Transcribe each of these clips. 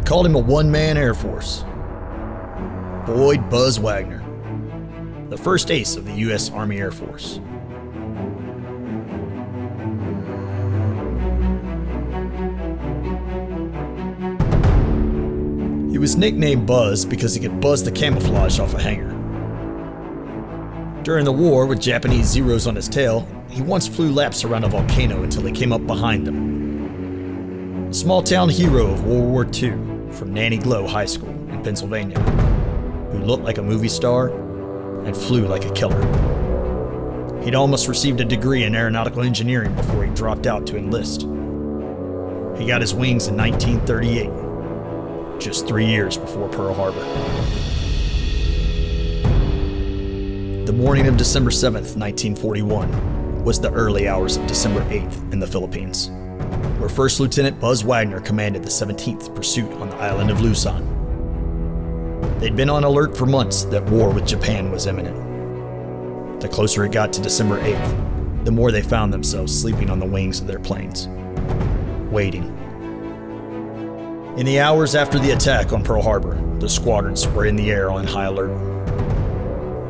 called him a one-man Air Force. Boyd Buzz Wagner, the first ace of the U.S. Army Air Force. He was nicknamed Buzz because he could buzz the camouflage off a hangar. During the war, with Japanese Zeros on his tail, he once flew laps around a volcano until he came up behind them. A small-town hero of World War II from Nanny Glow High School in Pennsylvania, who looked like a movie star and flew like a killer. He'd almost received a degree in aeronautical engineering before he dropped out to enlist. He got his wings in 1938. Just 3 years before Pearl Harbor. The morning of December 7th, 1941, was the early hours of December 8th in the Philippines, where First Lieutenant Buzz Wagner commanded the 17th Pursuit on the island of Luzon. They'd been on alert for months that war with Japan was imminent. The closer it got to December 8th, the more they found themselves sleeping on the wings of their planes, waiting. In the hours after the attack on Pearl Harbor, the squadrons were in the air on high alert.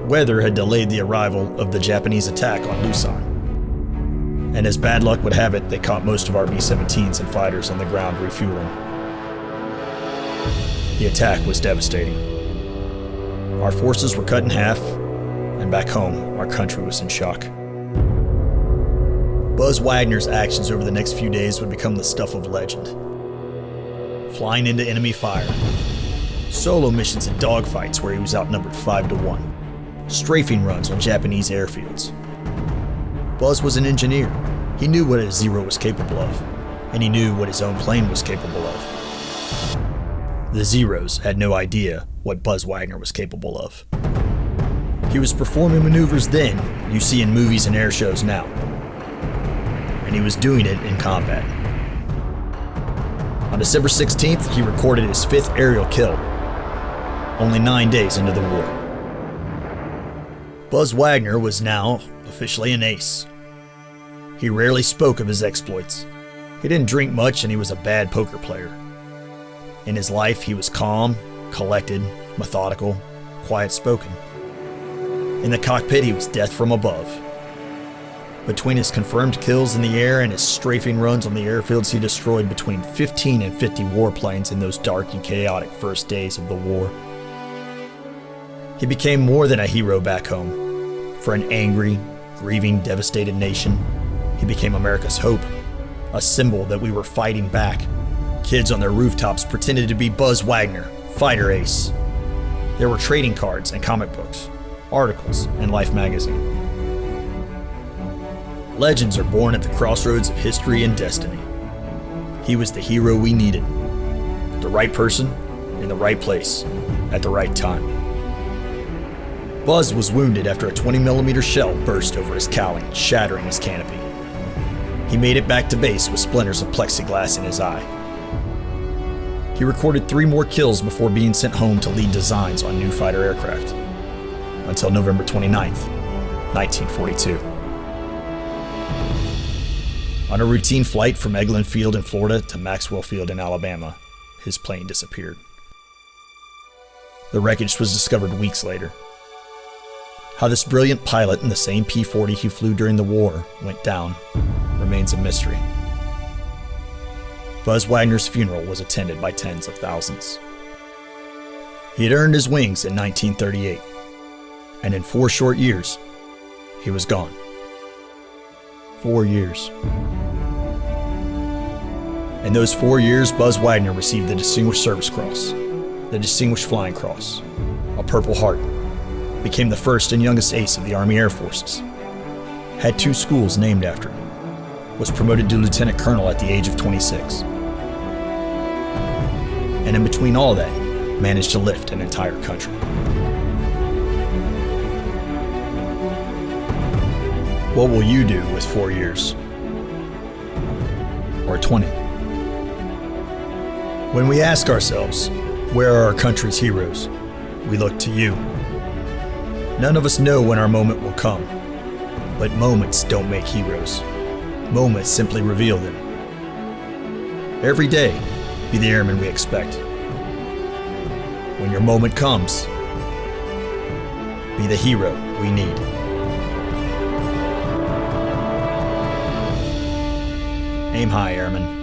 Weather had delayed the arrival of the Japanese attack on Luzon, and as bad luck would have it, they caught most of our B-17s and fighters on the ground refueling. The attack was devastating. Our forces were cut in half, and back home, our country was in shock. Buzz Wagner's actions over the next few days would become the stuff of legend. Flying into enemy fire, solo missions and dogfights where he was outnumbered 5-1, strafing runs on Japanese airfields. Buzz was an engineer. He knew what a Zero was capable of, and he knew what his own plane was capable of. The Zeros had no idea what Buzz Wagner was capable of. He was performing maneuvers then you see in movies and air shows now, and he was doing it in combat. On December 16th, he recorded his 5th aerial kill, only 9 days into the war. Buzz Wagner was now officially an ace. He rarely spoke of his exploits. He didn't drink much and he was a bad poker player. In his life, he was calm, collected, methodical, quiet-spoken. In the cockpit, he was death from above. Between his confirmed kills in the air and his strafing runs on the airfields, he destroyed between 15 and 50 warplanes in those dark and chaotic first days of the war. He became more than a hero back home. For an angry, grieving, devastated nation, he became America's hope, a symbol that we were fighting back. Kids on their rooftops pretended to be Buzz Wagner, fighter ace. There were trading cards and comic books, articles, and Life magazine. Legends are born at the crossroads of history and destiny. He was the hero we needed. The right person, in the right place, at the right time. Buzz was wounded after a 20mm shell burst over his cowling, shattering his canopy. He made it back to base with splinters of plexiglass in his eye. He recorded 3 more kills before being sent home to lead designs on new fighter aircraft, until November 29th, 1942. On a routine flight from Eglin Field in Florida to Maxwell Field in Alabama, his plane disappeared. The wreckage was discovered weeks later. How this brilliant pilot in the same P-40 he flew during the war went down remains a mystery. Buzz Wagner's funeral was attended by tens of thousands. He had earned his wings in 1938, and in 4 short years, he was gone. 4 years. In those 4 years, Buzz Wagner received the Distinguished Service Cross, the Distinguished Flying Cross, a Purple Heart, became the first and youngest ace of the Army Air Forces, had 2 schools named after him, was promoted to Lieutenant Colonel at the age of 26, and in between all that, managed to lift an entire country. What will you do with 4 years? Or 20? When we ask ourselves, where are our country's heroes? We look to you. None of us know when our moment will come, but moments don't make heroes. Moments simply reveal them. Every day, be the airman we expect. When your moment comes, be the hero we need. Aim high, Airman.